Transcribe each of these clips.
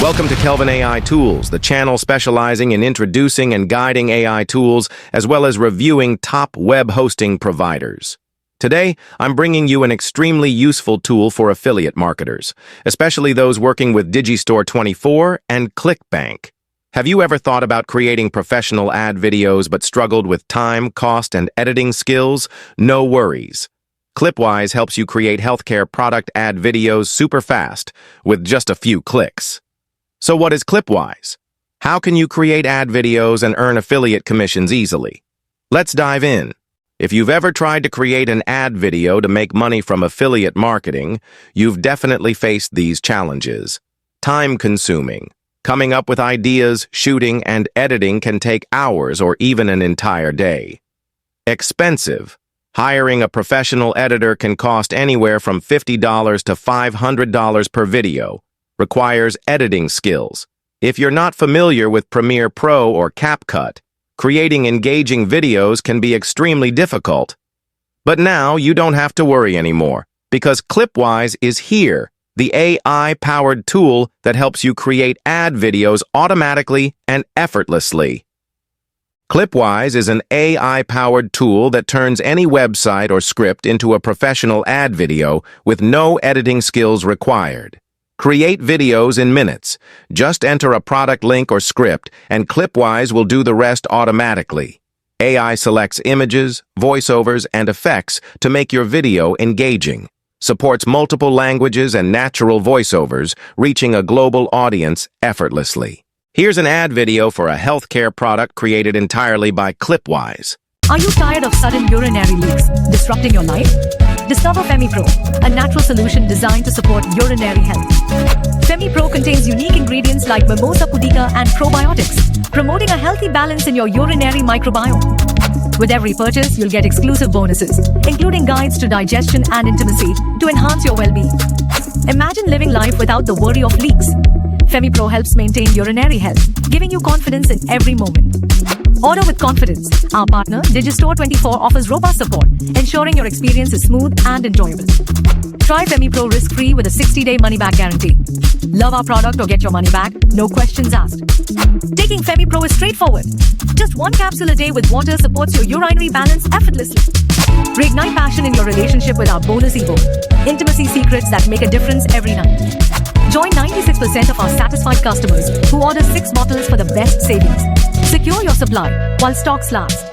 Welcome to Kelvin AI Tools, the channel specializing in introducing and guiding AI tools, as well as reviewing top web hosting providers. Today, I'm bringing you an extremely useful tool for affiliate marketers, especially those working with Digistore24 and ClickBank. Have you ever thought about creating professional ad videos but struggled with time, cost, and editing skills? No worries. ClipWise helps you create healthcare product ad videos super fast with just a few clicks. So what is ClipWise? How can you create ad videos and earn affiliate commissions easily? Let's dive in. If you've ever tried to create an ad video to make money from affiliate marketing, you've definitely faced these challenges. Time-consuming. Coming up with ideas, shooting, and editing can take hours or even an entire day. Expensive. Hiring a professional editor can cost anywhere from $50 to $500 per video. Requires editing skills. If you're not familiar with Premiere Pro or CapCut, creating engaging videos can be extremely difficult. But now you don't have to worry anymore, because ClipWise is here, the AI-powered tool that helps you create ad videos automatically and effortlessly. ClipWise is an AI-powered tool that turns any website or script into a professional ad video with no editing skills required. Create videos in minutes. Just enter a product link or script, and ClipWise will do the rest automatically. AI selects images, voiceovers, and effects to make your video engaging. Supports multiple languages and natural voiceovers, reaching a global audience effortlessly. Here's an ad video for a healthcare product created entirely by ClipWise. Are you tired of sudden urinary leaks disrupting your life? Discover FemiPro, a natural solution designed to support urinary health. FemiPro contains unique ingredients like mimosa pudica and probiotics, promoting a healthy balance in your urinary microbiome. With every purchase, you'll get exclusive bonuses, including guides to digestion and intimacy to enhance your well-being. Imagine living life without the worry of leaks. FemiPro helps maintain urinary health, giving you confidence in every moment. Order with confidence. Our partner, Digistore24, offers robust support, ensuring your experience is smooth and enjoyable. Try FemiPro risk-free with a 60-day money-back guarantee. Love our product or get your money back? No questions asked. Taking FemiPro is straightforward. Just one capsule a day with water supports your urinary balance effortlessly. Reignite passion in your relationship with our bonus Evo. Intimacy secrets that make a difference every night. Join 96% of our satisfied customers who order 6 bottles for the best savings. Secure your supply while stocks last.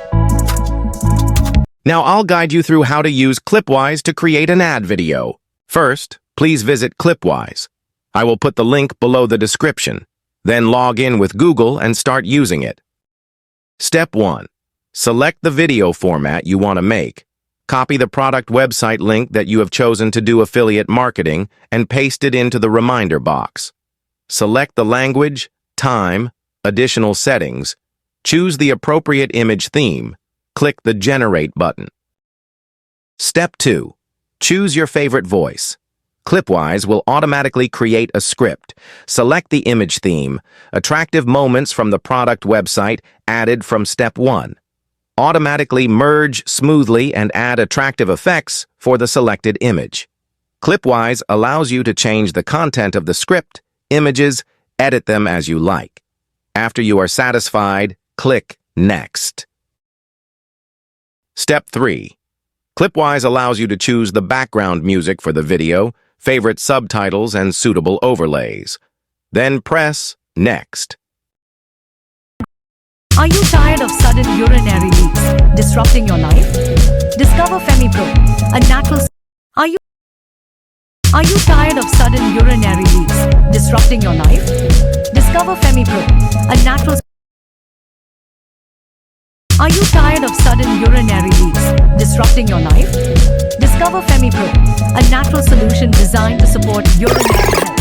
Now I'll guide you through how to use ClipWise to create an ad video. First, please visit ClipWise. I will put the link below the description. Then log in with Google and start using it. Step 1. Select the video format you want to make. Copy the product website link that you have chosen to do affiliate marketing and paste it into the reminder box. Select the language, time, additional settings. Choose the appropriate image theme. Click the Generate button. Step 2. Choose your favorite voice. ClipWise will automatically create a script. Select the image theme. Attractive moments from the product website added from Step 1. Automatically merge smoothly and add attractive effects for the selected image. ClipWise allows you to change the content of the script, images, edit them as you like. After you are satisfied, click Next. Step 3. ClipWise allows you to choose the background music for the video, favorite subtitles, and suitable overlays. Then press Next. Are you tired of sudden urinary leaks disrupting your life? Discover FemiPro, a natural. Are you tired of sudden urinary leaks disrupting your life? Discover FemiPro, a natural. Are you tired of sudden urinary leaks disrupting your life? Discover FemiPro, a natural solution designed to support urinary health.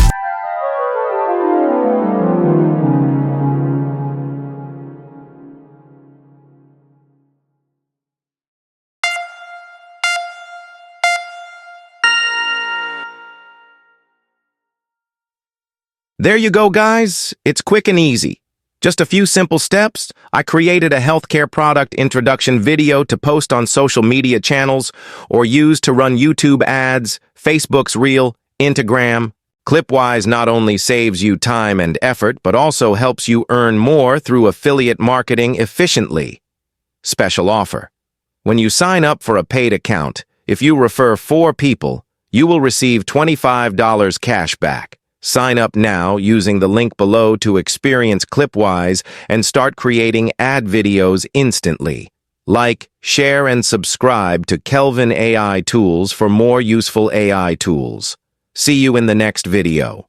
There you go, guys. It's quick and easy. Just a few simple steps. I created a healthcare product introduction video to post on social media channels or use to run YouTube ads, Facebook's Reel, Instagram, ClipWise not only saves you time and effort, but also helps you earn more through affiliate marketing efficiently. Special offer. When you sign up for a paid account, if you refer 4 people, you will receive $25 cash back. Sign up now using the link below to experience ClipWise and start creating ad videos instantly. Like, share, and subscribe to Kelvin AI Tools for more useful AI tools. See you in the next video.